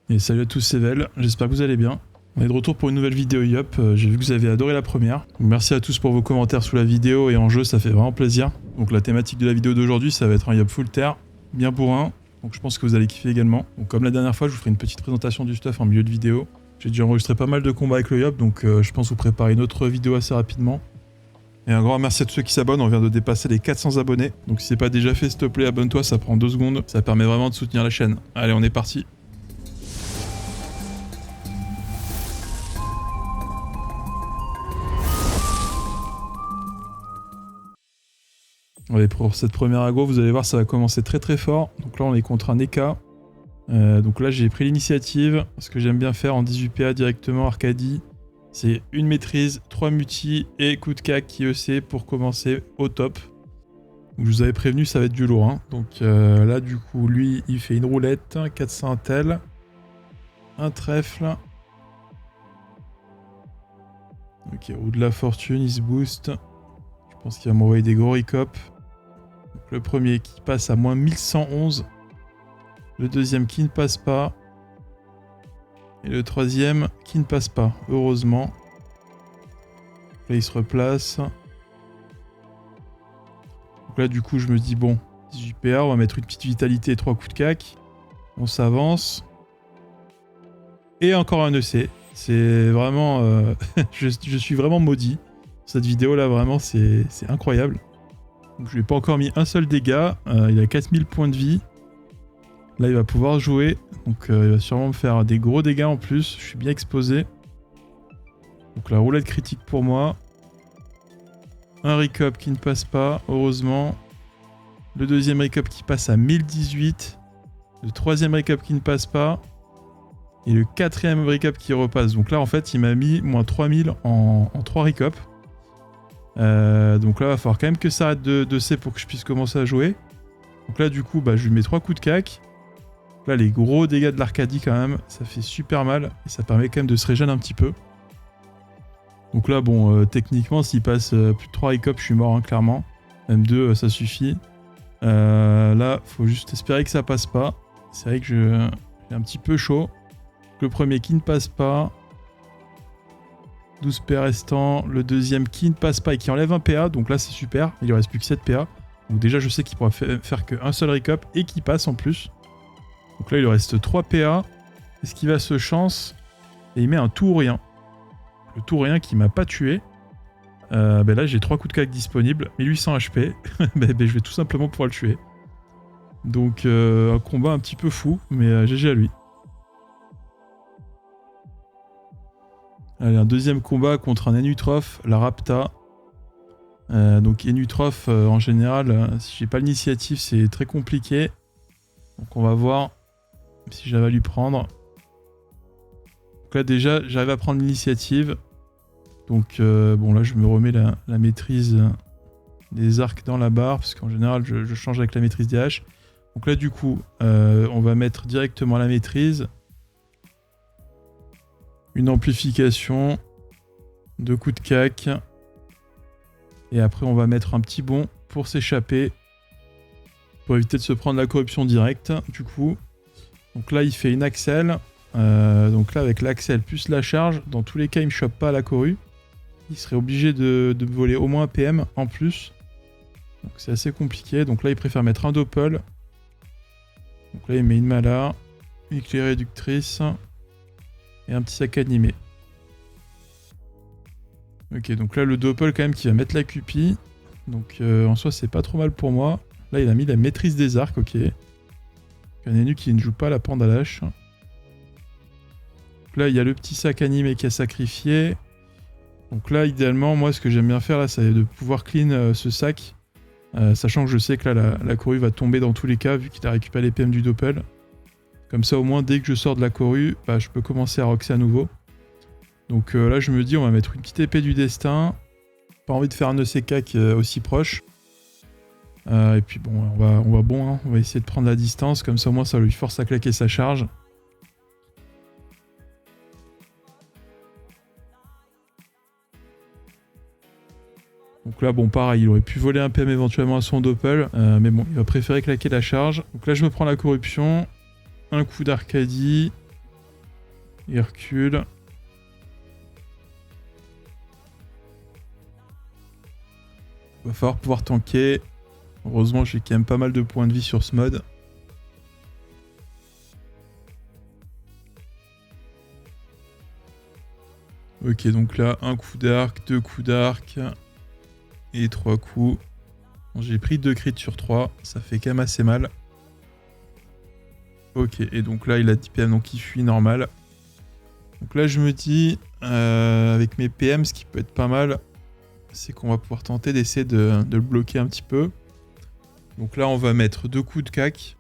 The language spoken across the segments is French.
Et salut à tous, c'est Vel, j'espère que vous allez bien. On est de retour pour une nouvelle vidéo Yup, j'ai vu que vous avez adoré la première. Donc merci à tous pour vos commentaires sous la vidéo et en jeu, ça fait vraiment plaisir. Donc la thématique de la vidéo d'aujourd'hui, ça va être un Yup full terre, bien bourrin. Donc je pense que vous allez kiffer également. Donc comme la dernière fois, je vous ferai une petite présentation du stuff en milieu de vidéo. J'ai déjà enregistré pas mal de combats avec le Yup, donc je pense vous préparer une autre vidéo assez rapidement. Et un grand merci à tous ceux qui s'abonnent, on vient de dépasser les 400 abonnés. Donc si c'est pas déjà fait, s'il te plaît, abonne-toi, ça prend 2 secondes. Ça permet vraiment de soutenir la chaîne. Allez, on est parti. Allez, pour cette première aggro, vous allez voir, ça va commencer très très fort. Donc là, on est contre un Eka. Donc là, j'ai pris l'initiative. Ce que j'aime bien faire en 18 PA directement, Arcadie, c'est une maîtrise, 3 mutis et coup de cac qui EC pour commencer au top. Donc, je vous avais prévenu, ça va être du lourd. Hein. Donc là, du coup, lui, il fait une roulette, 400 intel, un trèfle. Ok, roue de la fortune, il se booste. Je pense qu'il va m'envoyer des gros recop. Donc, le premier qui passe à moins 1111. Le deuxième qui ne passe pas. Et le troisième qui ne passe pas, heureusement. Là, il se replace. Donc là, du coup, je me dis, bon, 18 PA, on va mettre une petite vitalité et 3 coups de cac. On s'avance. Et encore un EC. C'est vraiment... je suis vraiment maudit. Cette vidéo-là, vraiment, c'est incroyable. Donc, je lui ai pas encore mis un seul dégât. Il a 4000 points de vie. Là, il va pouvoir jouer. Donc, il va sûrement me faire des gros dégâts en plus. Je suis bien exposé. Donc, la roulette critique pour moi. Un recop qui ne passe pas, heureusement. Le deuxième recop qui passe à 1018. Le troisième recop qui ne passe pas. Et le quatrième recop qui repasse. Donc là, en fait, il m'a mis moins 3000 en 3 recop. Donc là, il va falloir quand même que ça arrête de C pour que je puisse commencer à jouer. Donc là, du coup, bah, je lui mets 3 coups de cac. Là, les gros dégâts de l'Arcadie, quand même, ça fait super mal. Et ça permet quand même de se régénérer un petit peu. Donc là, bon, techniquement, s'il passe plus de 3 recop, je suis mort, hein, clairement. Même 2, ça suffit. Là, faut juste espérer que ça passe pas. C'est vrai que j'ai un petit peu chaud. Le premier qui ne passe pas. 12 PA restants. Le deuxième qui ne passe pas et qui enlève un PA. Donc là, c'est super. Il ne reste plus que 7 PA. Donc déjà, je sais qu'il pourra faire qu'un seul recop et qu'il passe en plus. Donc là, il lui reste 3 PA. Est-ce qu'il va se chance? Et il met un tout ou rien. Le tout ou rien qui m'a pas tué. Ben là, j'ai 3 coups de cac disponibles. 1800 HP. ben, je vais tout simplement pouvoir le tuer. Donc, un combat un petit peu fou. Mais GG à lui. Allez, un deuxième combat contre un Enutroph, la Rapta. Donc Enutroph, en général, si j'ai pas l'initiative, c'est très compliqué. Donc on va voir si j'arrive à lui prendre. Donc là déjà, j'arrive à prendre l'initiative. Donc bon là, je me remets la maîtrise des arcs dans la barre, parce qu'en général, je change avec la maîtrise des haches. Donc là du coup, on va mettre directement la maîtrise. Une amplification, 2 coups de cac. Et après, on va mettre un petit bond pour s'échapper. Pour éviter de se prendre la corruption directe, du coup. Donc là, il fait une axelle. Donc là, avec l'axelle plus la charge, dans tous les cas, il ne me chope pas à la corrue. Il serait obligé de me voler au moins un PM en plus. Donc c'est assez compliqué. Donc là, il préfère mettre un doppel. Donc là, il met une mala, une clé réductrice. Et un petit sac animé. Ok, donc là le doppel quand même qui va mettre la cupie. Donc en soi c'est pas trop mal pour moi. Là il a mis la maîtrise des arcs, ok. Un Enu qui ne joue pas la pandalache. Donc là il y a le petit sac animé qui a sacrifié. Donc là idéalement moi ce que j'aime bien faire là c'est de pouvoir clean ce sac. Sachant que je sais que là la corrue va tomber dans tous les cas vu qu'il a récupéré les PM du doppel. Comme ça, au moins, dès que je sors de la corrue, bah, je peux commencer à roxer à nouveau. Donc là, je me dis, on va mettre une petite épée du destin. Pas envie de faire un EC-cac aussi proche. Et puis bon, on va bon, hein. On va essayer de prendre la distance. Comme ça, au moins, ça lui force à claquer sa charge. Donc là, bon, pareil, il aurait pu voler un PM éventuellement à son doppel. Mais bon, il va préférer claquer la charge. Donc là, je me prends la corruption. Un coup d'Arcadie. Il recule. Va falloir pouvoir tanker. Heureusement, j'ai quand même pas mal de points de vie sur ce mode. Ok, donc là, un coup d'arc, 2 coups d'arc et 3 coups. Bon, j'ai pris 2 crits sur 3, ça fait quand même assez mal. Ok, et donc là, il a 10 PM, donc il fuit normal. Donc là, je me dis, avec mes PM, ce qui peut être pas mal, c'est qu'on va pouvoir tenter d'essayer de le bloquer un petit peu. Donc là, on va mettre 2 coups de cac.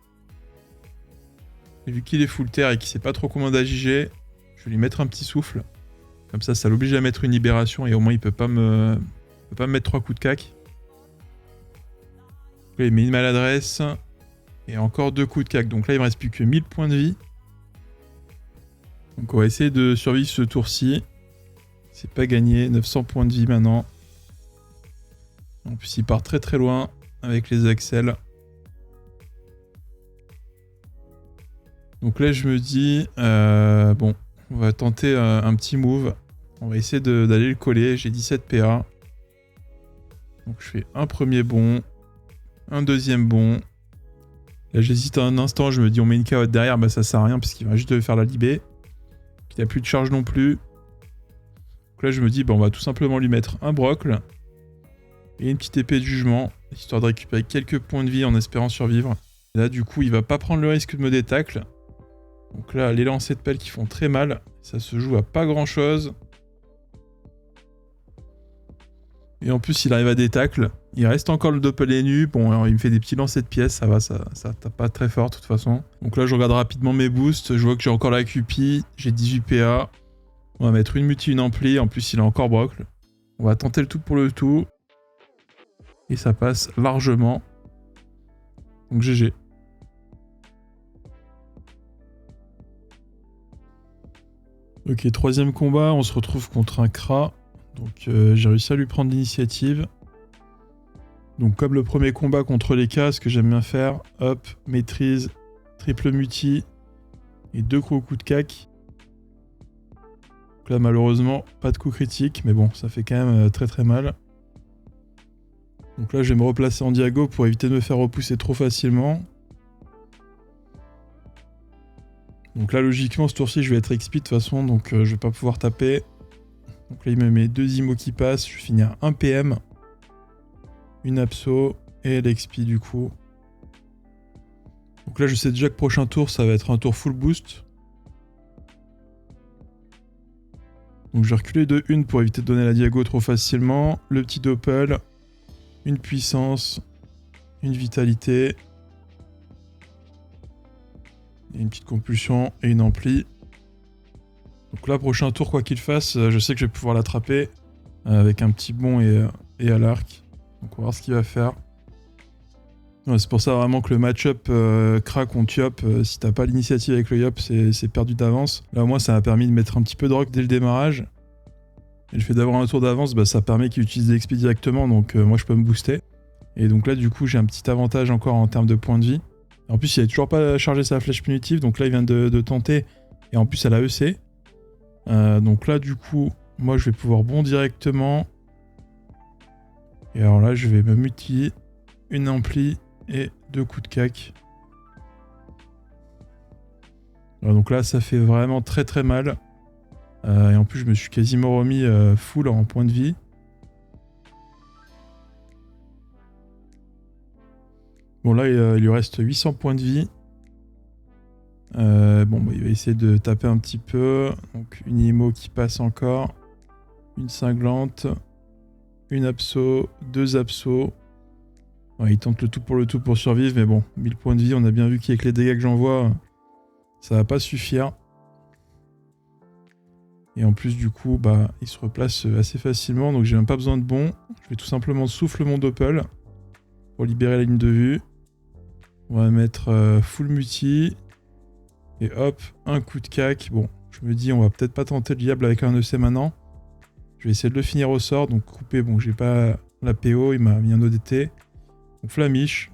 Et vu qu'il est full terre et qu'il sait pas trop comment d'AJG, je vais lui mettre un petit souffle. Comme ça l'oblige à mettre une libération et au moins il peut pas me mettre 3 coups de cac. Là, il met une maladresse et encore 2 coups de cac. Donc là, il me reste plus que 1000 points de vie. Donc on va essayer de survivre ce tour-ci. C'est pas gagné, 900 points de vie maintenant. En plus, il part très très loin avec les axels. Donc là, je me dis, bon, on va tenter un petit move. On va essayer d'aller le coller. J'ai 17 PA. Donc je fais un premier bond, un deuxième bond. Là, j'hésite un instant. Je me dis, on met une carotte derrière. Bah, ça sert à rien parce qu'il va juste faire la libé. Il n'a plus de charge non plus. Donc là, je me dis, bah, on va tout simplement lui mettre un brocle et une petite épée de jugement, histoire de récupérer quelques points de vie en espérant survivre. Et là, du coup, il va pas prendre le risque de me détacle. Donc là, les lancers de pelle qui font très mal. Ça se joue à pas grand chose. Et en plus, il arrive à détacle. Il reste encore le doppel nu. Bon, alors, il me fait des petits lancers de pièces. Ça va, ça tape pas très fort de toute façon. Donc là, je regarde rapidement mes boosts. Je vois que j'ai encore la QP. J'ai 18 PA. On va mettre une multi, une ampli. En plus, il a encore brocle. On va tenter le tout pour le tout. Et ça passe largement. Donc GG. Ok, troisième combat, on se retrouve contre un Kra. Donc j'ai réussi à lui prendre l'initiative. Donc comme le premier combat contre les K, ce que j'aime bien faire, hop, maîtrise, triple muti et 2 gros coups de cac. Donc là malheureusement, pas de coup critique, mais bon, ça fait quand même très très mal. Donc là je vais me replacer en diago pour éviter de me faire repousser trop facilement. Donc là, logiquement, ce tour-ci, je vais être XP de toute façon, donc je vais pas pouvoir taper. Donc là, il me met 2 IMO qui passent, je vais finir 1 PM, une abso et l'XP du coup. Donc là, je sais déjà que prochain tour, ça va être un tour full boost. Donc je vais reculer de 1 pour éviter de donner la diago trop facilement. Le petit doppel, une puissance, une vitalité. Et une petite compulsion et une ampli. Donc là, prochain tour, quoi qu'il fasse, je sais que je vais pouvoir l'attraper avec un petit bond et à l'arc. Donc on va voir ce qu'il va faire. Ouais, c'est pour ça vraiment que le match-up Kra contre Yop, si t'as pas l'initiative avec le Yop, c'est perdu d'avance. Là au moins ça m'a permis de mettre un petit peu de rock dès le démarrage. Et le fait d'avoir un tour d'avance, bah, ça permet qu'il utilise l'XP directement, donc moi je peux me booster. Et donc là du coup j'ai un petit avantage encore en termes de points de vie. En plus, il n'a toujours pas chargé sa flèche punitive, donc là, il vient de tenter. Et en plus, elle a EC. Donc là, du coup, moi, je vais pouvoir bond directement. Et alors là, je vais me muti, une ampli et 2 coups de cac. Alors, donc là, ça fait vraiment très très mal. Et en plus, je me suis quasiment remis full en points de vie. Bon là, il lui reste 800 points de vie. Bon, bah, il va essayer de taper un petit peu. Donc une IMO qui passe encore. Une cinglante. Une abso. 2 absos. Ouais, il tente le tout pour survivre. Mais bon, 1000 points de vie, on a bien vu qu'avec les dégâts que j'envoie, ça va pas suffire. Et en plus, du coup, bah, il se replace assez facilement. Donc j'ai même pas besoin de bond. Je vais tout simplement souffle mon doppel pour libérer la ligne de vue. On va mettre full muti. Et hop, un coup de cac. Bon, je me dis, on va peut-être pas tenter le diable avec un EC maintenant. Je vais essayer de le finir au sort. Donc couper, bon, j'ai pas la PO, il m'a mis un ODT. Donc flamiche.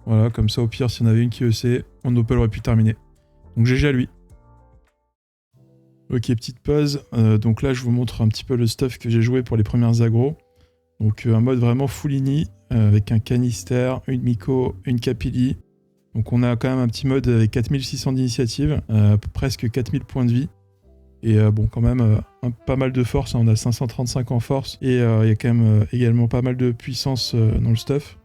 Voilà, comme ça, au pire, s'il y en avait une qui EC, mon Opel aurait pu terminer. Donc GG à lui. Ok, petite pause. Donc là, je vous montre un petit peu le stuff que j'ai joué pour les premières agros. Donc un mode vraiment full ini, avec un canister, une Miko, une Capili. Donc on a quand même un petit mode avec 4600 d'initiative, presque 4000 points de vie. Et bon, quand même pas mal de force, hein. On a 535 en force. Et il y a quand même également pas mal de puissance dans le stuff.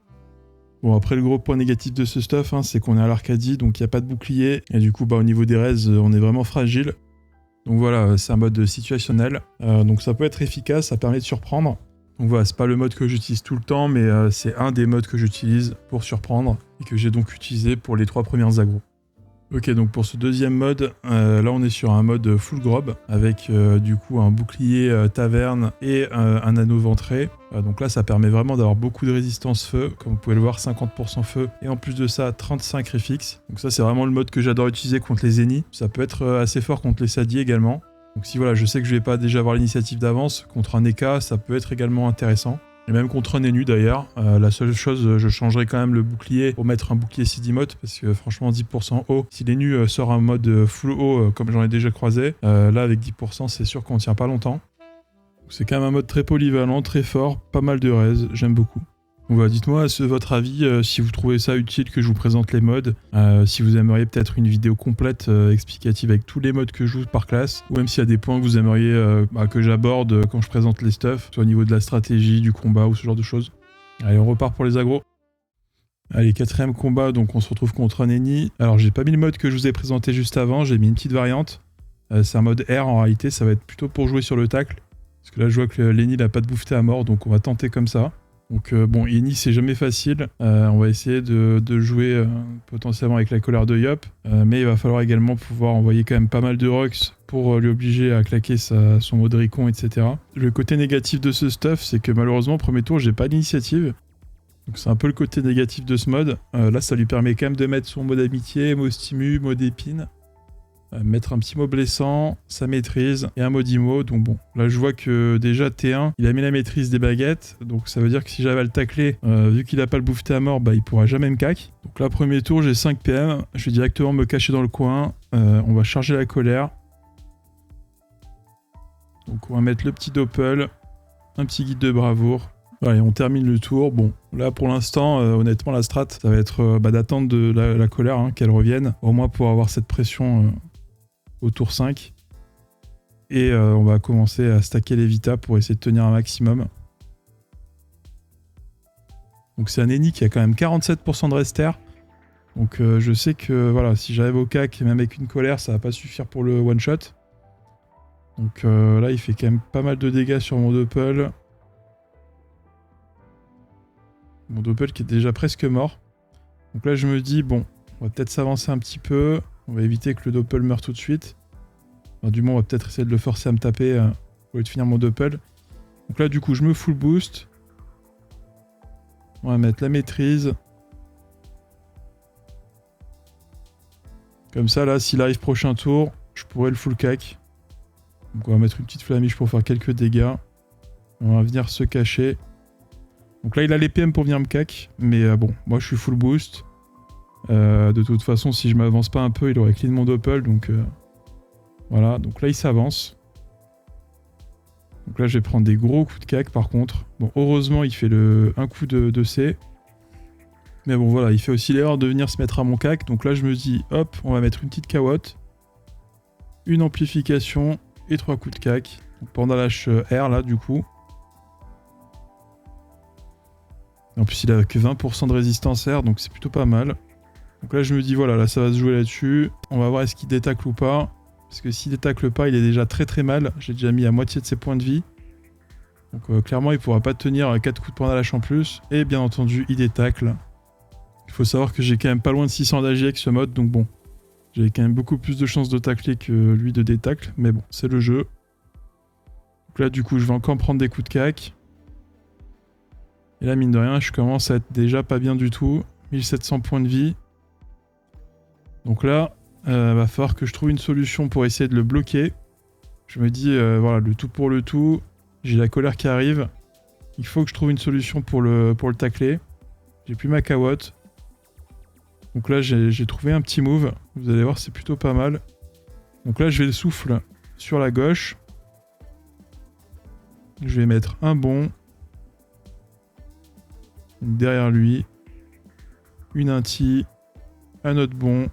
Bon, après, le gros point négatif de ce stuff, hein, c'est qu'on est à l'Arcadie, donc il n'y a pas de bouclier. Et du coup, au niveau des raises, on est vraiment fragile. Donc voilà, c'est un mode situationnel. Donc ça peut être efficace, ça permet de surprendre. Donc voilà, c'est pas le mode que j'utilise tout le temps, mais c'est un des modes que j'utilise pour surprendre et que j'ai donc utilisé pour les 3 premières agros. Ok, donc pour ce deuxième mode, là on est sur un mode full grob avec du coup un bouclier taverne et un anneau ventré. Donc là ça permet vraiment d'avoir beaucoup de résistance feu, comme vous pouvez le voir 50% feu et en plus de ça 35 réfixes. Donc ça c'est vraiment le mode que j'adore utiliser contre les ennemis. Ça peut être assez fort contre les Sadi également. Donc si voilà, je sais que je vais pas déjà avoir l'initiative d'avance, contre un Eka ça peut être également intéressant. Et même contre un Enu d'ailleurs. La seule chose, je changerai quand même le bouclier pour mettre un bouclier CD mode parce que franchement 10% haut. Si l'Enu sort un mode full haut comme j'en ai déjà croisé, là avec 10% c'est sûr qu'on tient pas longtemps. C'est quand même un mode très polyvalent, très fort, pas mal de raise, j'aime beaucoup. Donc voilà, dites-moi votre avis, si vous trouvez ça utile que je vous présente les modes, si vous aimeriez peut-être une vidéo complète explicative avec tous les modes que je joue par classe, ou même s'il y a des points que vous aimeriez que j'aborde quand je présente les stuffs, soit au niveau de la stratégie, du combat ou ce genre de choses. Allez, on repart pour les agros. Allez, 4ème combat, donc on se retrouve contre un Eni. Alors j'ai pas mis le mode que je vous ai présenté juste avant, j'ai mis une petite variante. C'est un mode R en réalité, ça va être plutôt pour jouer sur le tacle. Parce que là je vois que l'Eni n'a pas de bouffeté à mort, donc on va tenter comme ça. Donc bon, Eni c'est jamais facile, on va essayer de jouer potentiellement avec la colère de Yop, mais il va falloir également pouvoir envoyer quand même pas mal de rocks pour lui obliger à claquer son mode Ricon, etc. Le côté négatif de ce stuff, c'est que malheureusement, premier tour, j'ai pas d'initiative. Donc c'est un peu le côté négatif de ce mode. Là, ça lui permet quand même de mettre son mode amitié, mot stimu, mode épine. Mettre un petit mot blessant, sa maîtrise et un mot d'IMO. Donc bon, là je vois que déjà T1, il a mis la maîtrise des baguettes. Donc ça veut dire que si j'avais à le tacler, vu qu'il a pas le bouffeté à mort, il pourra jamais me cac. Donc là, premier tour, j'ai 5 PM. Je vais directement me cacher dans le coin. On va charger la colère. Donc on va mettre le petit doppel, un petit guide de bravoure. Allez, on termine le tour. Bon, là pour l'instant, honnêtement, la strat, ça va être d'attendre de la colère, qu'elle revienne. Au moins pour avoir cette pression au tour 5. Et on va commencer à stacker les Vita pour essayer de tenir un maximum. Donc c'est un Eni qui a quand même 47% de rester. Donc je sais que voilà, si j'arrive au cac, même avec une colère, ça va pas suffire pour le one shot. Donc là il fait quand même pas mal de dégâts sur mon doppel. Mon doppel qui est déjà presque mort. Donc là je me dis bon, on va peut-être s'avancer un petit peu. On va éviter que le doppel meure tout de suite. Enfin, du moins on va peut-être essayer de le forcer à me taper au lieu de finir mon doppel. Donc là du coup je me full boost. On va mettre la maîtrise. Comme ça là s'il arrive prochain tour, je pourrais le full cac. Donc on va mettre une petite flamiche pour faire quelques dégâts. On va venir se cacher. Donc là il a les PM pour venir me cac. Mais bon, moi je suis full boost. De toute façon, si je m'avance pas un peu, il aurait clean mon doppel, donc voilà. Donc là, il s'avance. Donc là, je vais prendre des gros coups de cac, par contre. Bon, heureusement, il fait un coup de C. Mais bon, voilà, il fait aussi l'erreur de venir se mettre à mon cac. Donc là, je me dis, hop, on va mettre une petite cawotte, une amplification et 3 coups de cac. Donc pendant l'H R, là, du coup. En plus, il a que 20% de résistance R, donc c'est plutôt pas mal. Donc là je me dis voilà, là ça va se jouer là-dessus. On va voir est-ce qu'il détacle ou pas. Parce que s'il détacle pas, il est déjà très très mal. J'ai déjà mis à moitié de ses points de vie. Donc clairement il pourra pas tenir 4 coups de poing d'âge en plus. Et bien entendu il détacle. Il faut savoir que j'ai quand même pas loin de 600 d'AG avec ce mode. Donc bon, j'ai quand même beaucoup plus de chances de tacler que lui de détacle. Mais bon, c'est le jeu. Donc là du coup je vais encore prendre des coups de cac. Et là mine de rien je commence à être déjà pas bien du tout. 1700 points de vie. Donc là, va falloir que je trouve une solution pour essayer de le bloquer. Je me dis, voilà, le tout pour le tout. J'ai la colère qui arrive. Il faut que je trouve une solution pour le tacler. J'ai plus ma cawotte. Donc là, j'ai trouvé un petit move. Vous allez voir, c'est plutôt pas mal. Donc là, je vais le souffle sur la gauche. Je vais mettre un bon. Derrière lui. Une inti. Un autre bon.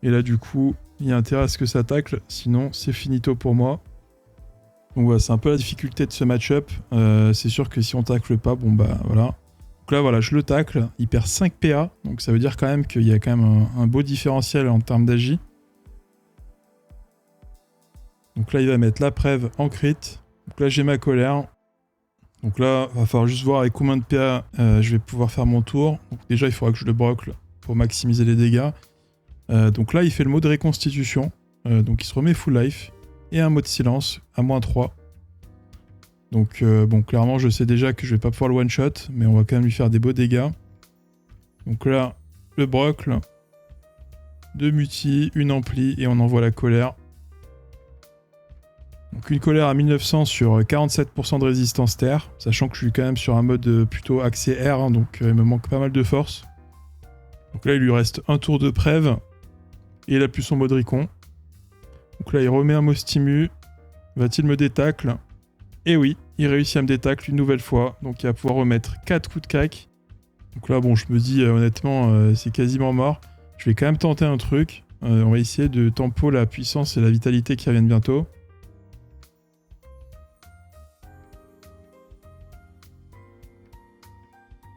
Et là, du coup, il y a intérêt à ce que ça tacle. Sinon, c'est finito pour moi. Donc voilà, c'est un peu la difficulté de ce match-up. C'est sûr que si on tacle pas, bon bah voilà. Donc là, voilà, je le tacle. Il perd 5 PA. Donc ça veut dire quand même qu'il y a quand même un beau différentiel en termes d'agi. Donc là, il va mettre la preuve en crit. Donc là, j'ai ma colère. Donc là, il va falloir juste voir avec combien de PA je vais pouvoir faire mon tour. Donc déjà, il faudra que je le brocle pour maximiser les dégâts. Donc là, il fait le mode reconstitution. Donc il se remet full life. Et un mode silence à -3. Donc bon, clairement, je sais déjà que je vais pas pouvoir le one-shot. Mais on va quand même lui faire des beaux dégâts. Donc là, le brocle. 2 mutis, une ampli. Et on envoie la colère. Donc une colère à 1900 sur 47% de résistance terre, sachant que je suis quand même sur un mode plutôt axé air, hein, donc il me manque pas mal de force. Donc là il lui reste un tour de prêve, et il a plus son mode ricon. Donc là il remet un mot stimu, va-t-il me détacle? Et oui, il réussit à me détacle une nouvelle fois, donc il va pouvoir remettre 4 coups de cac. Donc là bon je me dis honnêtement c'est quasiment mort, je vais quand même tenter un truc, on va essayer de tempo la puissance et la vitalité qui reviennent bientôt.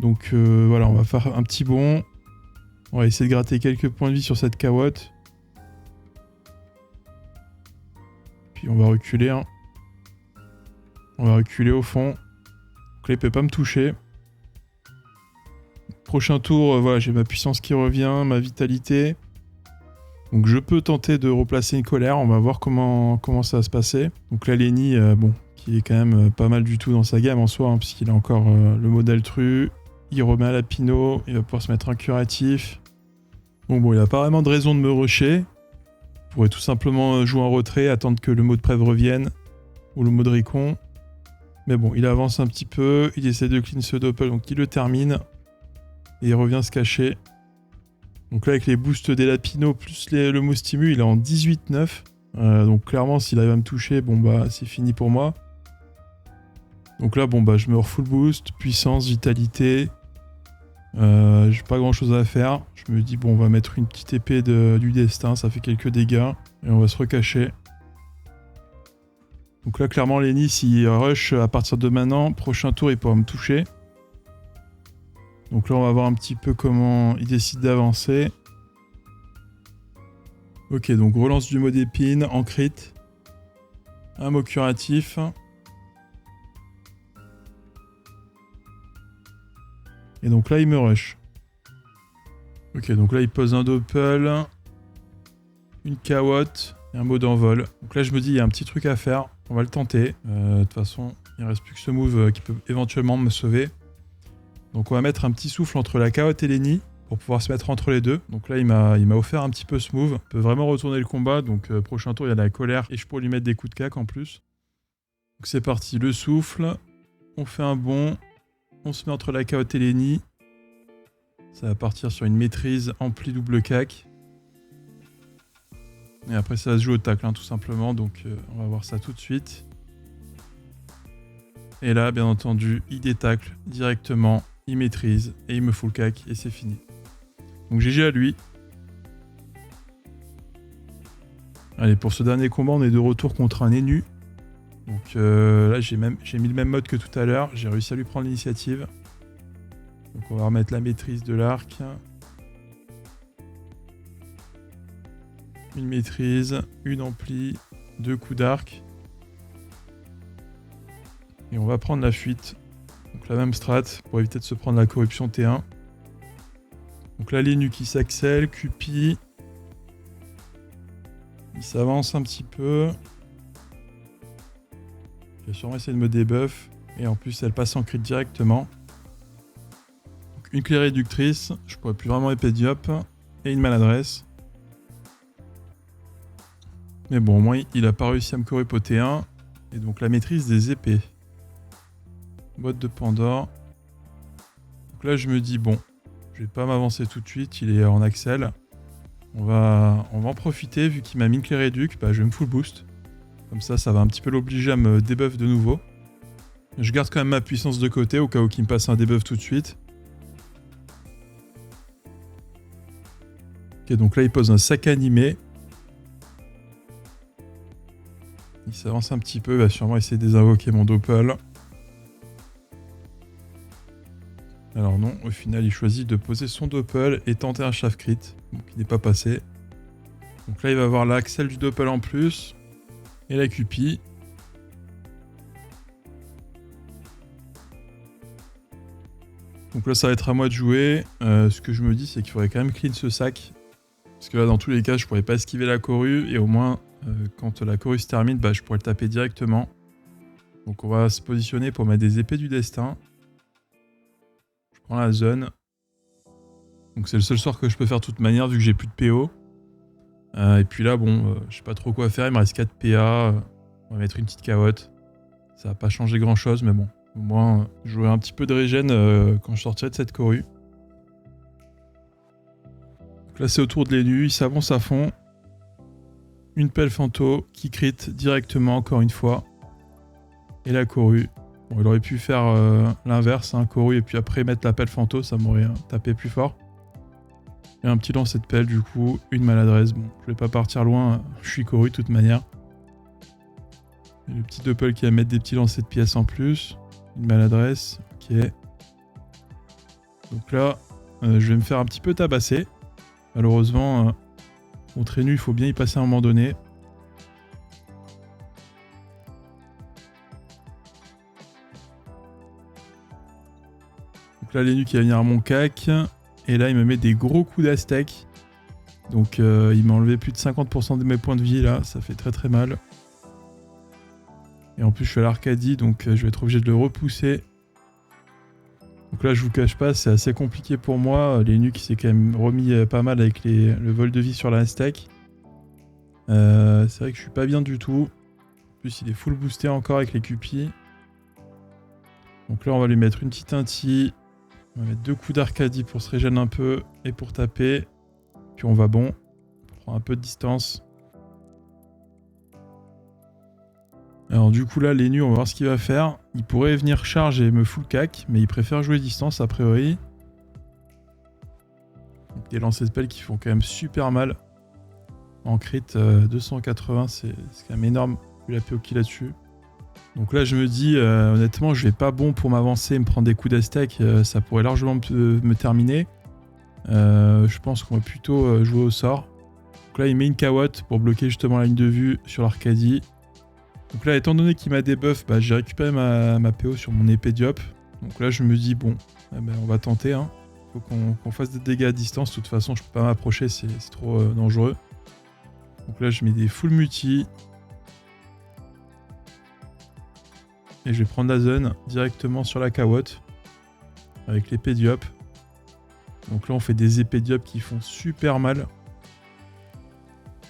Donc voilà, on va faire un petit bond. On va essayer de gratter quelques points de vie sur cette cawotte. Puis on va reculer. Hein. On va reculer au fond. Donc là, il peut pas me toucher. Prochain tour, voilà, j'ai ma puissance qui revient, ma vitalité. Donc je peux tenter de replacer une colère. On va voir comment ça va se passer. Donc là, Lenny, bon, qui est quand même pas mal du tout dans sa gamme en soi, hein, puisqu'il a encore le modèle tru. Il remet à la Pinot, il va pouvoir se mettre un curatif. Bon, il a pas vraiment de raison de me rusher. Je pourrais tout simplement jouer en retrait, attendre que le mot de preuve revienne, ou le mot de ricon. Mais bon, il avance un petit peu, il essaie de clean ce doppel, donc il le termine. Et il revient se cacher. Donc là, avec les boosts des Lapino plus le mot stimu, il est en 18-9. Donc clairement, s'il arrive à me toucher, bon bah c'est fini pour moi. Donc là, bon bah je me full boost, puissance, vitalité. J'ai pas grand chose à faire. Je me dis bon, on va mettre une petite épée du destin, ça fait quelques dégâts. Et on va se recacher. Donc là, clairement, Lenny, s'il rush à partir de maintenant, prochain tour, il pourra me toucher. Donc là, on va voir un petit peu comment il décide d'avancer. Ok, donc relance du mot épine en crit. Un mot curatif. Et donc là, il me rush. Ok, donc là, il pose un doppel. Une cawotte et un mot d'envol. Donc là, je me dis, il y a un petit truc à faire. On va le tenter. De toute façon, il ne reste plus que ce move qui peut éventuellement me sauver. Donc on va mettre un petit souffle entre la cawotte et Lenny pour pouvoir se mettre entre les deux. Donc là, il m'a offert un petit peu ce move. Il peut vraiment retourner le combat. Donc prochain tour, il y a la colère et je pourrais lui mettre des coups de cac en plus. Donc c'est parti, le souffle. On fait un bond. On se met entre la cawotte et Lenny. Ça va partir sur une maîtrise ampli double cac. Et après, ça va se jouer au tacle, hein, tout simplement. Donc on va voir ça tout de suite. Et là, bien entendu, il détacle directement. Il maîtrise et il me fout le cac et c'est fini. Donc GG à lui. Allez, pour ce dernier combat, on est de retour contre un Enu. Donc là, j'ai mis le même mode que tout à l'heure. J'ai réussi à lui prendre l'initiative. Donc on va remettre la maîtrise de l'arc. Une maîtrise, une ampli, 2 coups d'arc. Et on va prendre la fuite. Donc la même strat pour éviter de se prendre la corruption T1. Donc là, Lenny qui s'accèle, Cupi. Il s'avance un petit peu. Je vais sûrement essayer de me débuff. Et en plus, elle passe en crit directement. Donc une clé réductrice. Je pourrais plus vraiment épée diop. Et une maladresse. Mais bon, au moins, il a pas réussi à me corrup au T1. Et donc la maîtrise des épées. Botte de Pandore. Donc là, je me dis, bon, je vais pas m'avancer tout de suite, il est en accel. On va en profiter, vu qu'il m'a mis les réducs, bah, je vais me full boost. Comme ça va un petit peu l'obliger à me debuff de nouveau. Je garde quand même ma puissance de côté, au cas où qu'il me passe un debuff tout de suite. Ok, donc là il pose un sac animé. Il s'avance un petit peu, il va sûrement essayer de désinvoquer mon Doppel. Alors non, au final il choisit de poser son Doppel et tenter un chaff crit, donc il n'est pas passé. Donc là il va avoir l'Axel du Doppel en plus, et la Cupie. Donc là ça va être à moi de jouer. Ce que je me dis c'est qu'il faudrait quand même clean ce sac. Parce que là dans tous les cas je pourrais pas esquiver la Corue, et au moins quand la Corue se termine, bah, je pourrais le taper directement. Donc on va se positionner pour mettre des épées du destin. Je prends la zone. Donc c'est le seul sort que je peux faire de toute manière vu que j'ai plus de PO. Et puis là bon, je sais pas trop quoi faire, il me reste 4 PA. On va mettre une petite carotte. Ça va pas changer grand chose mais bon. Au moins jouer un petit peu de régène quand je sortirai de cette Corue. Donc là c'est au tour de l'élu, il s'avance à fond. Une pelle Fanto qui crit directement encore une fois. Et la Corue. Bon, il aurait pu faire l'inverse, hein, Corue, et puis après mettre la pelle Fanto, ça m'aurait tapé plus fort. Et un petit lancer de pelle du coup, une maladresse. Bon, je vais pas partir loin, je suis Corue de toute manière. Et le petit Doppel qui va mettre des petits lancers de pièces en plus. Une maladresse, ok. Donc là, je vais me faire un petit peu tabasser. Malheureusement, contre Enu, il faut bien y passer à un moment donné. Donc là, l'Enu qui va venir à mon cac. Et là, il me met des gros coups d'Aztèque. Donc, il m'a enlevé plus de 50% de mes points de vie, là. Ça fait très très mal. Et en plus, je suis à l'Arcadie, donc je vais être obligé de le repousser. Donc là, je vous cache pas, c'est assez compliqué pour moi. L'Enu qui s'est quand même remis pas mal avec le vol de vie sur la Aztèque. C'est vrai que je suis pas bien du tout. En plus, il est full boosté encore avec les Cupies. Donc là, on va lui mettre une petite inti. On va mettre 2 coups d'Arcadie pour se régénérer un peu et pour taper. Puis on va bon. On prend un peu de distance. Alors du coup là, l'Enu, on va voir ce qu'il va faire. Il pourrait venir charge et me full cac, mais il préfère jouer distance a priori. Donc, des lancers de pelle qui font quand même super mal. En crit, 280, c'est quand même énorme, vu la PO qu'il a dessus. Donc là, je me dis, honnêtement, je vais pas bon pour m'avancer et me prendre des coups d'Aztèque. Ça pourrait largement me terminer. Je pense qu'on va plutôt jouer au sort. Donc là, il met une cawotte pour bloquer justement la ligne de vue sur l'Arcadie. Donc là, étant donné qu'il m'a débuff, bah, j'ai récupéré ma PO sur mon épée Diop. Donc là, je me dis, bon, on va tenter. Hein. Faut qu'on fasse des dégâts à distance. De toute façon, je peux pas m'approcher, c'est trop dangereux. Donc là, je mets des full multi. Et je vais prendre la zone directement sur la cawotte. Avec l'épée Diop. Donc là, on fait des épées Diop qui font super mal.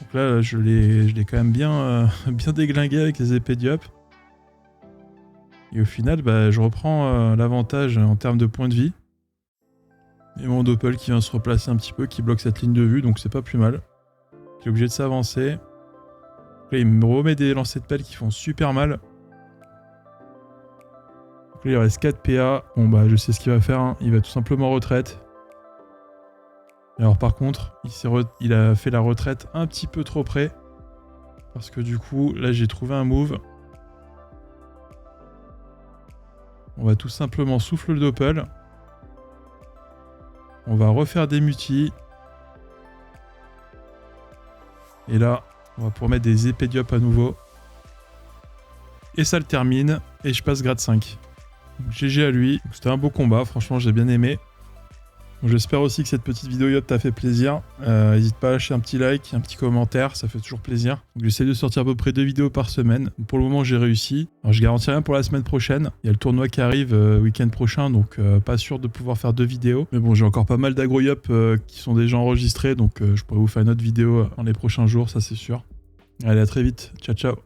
Donc là, je l'ai quand même bien déglingué avec les épées Diop. Et au final, bah, je reprends l'avantage en termes de points de vie. Et mon Doppel qui vient se replacer un petit peu, qui bloque cette ligne de vue, donc c'est pas plus mal. Il est obligé de s'avancer. Là, il me remet des lancers de pelle qui font super mal. Donc là, il reste 4 PA. Bon, bah, je sais ce qu'il va faire. Hein. Il va tout simplement retraite. Alors, par contre, il a fait la retraite un petit peu trop près. Parce que du coup, là, j'ai trouvé un move. On va tout simplement souffle le Doppel. On va refaire des mutis. Et là, on va pouvoir mettre des épées Diop à nouveau. Et ça le termine. Et je passe grade 5. Donc, GG à lui. C'était un beau combat. Franchement, j'ai bien aimé. J'espère aussi que cette petite vidéo t'a fait plaisir. N'hésite pas à lâcher un petit like, un petit commentaire, ça fait toujours plaisir. J'essaie de sortir à peu près 2 vidéos par semaine. Pour le moment, j'ai réussi. Alors, je garantis rien pour la semaine prochaine. Il y a le tournoi qui arrive week-end prochain, donc pas sûr de pouvoir faire 2 vidéos. Mais bon, j'ai encore pas mal d'agro-yop qui sont déjà enregistrés, donc je pourrais vous faire une autre vidéo dans les prochains jours, ça c'est sûr. Allez, à très vite. Ciao, ciao.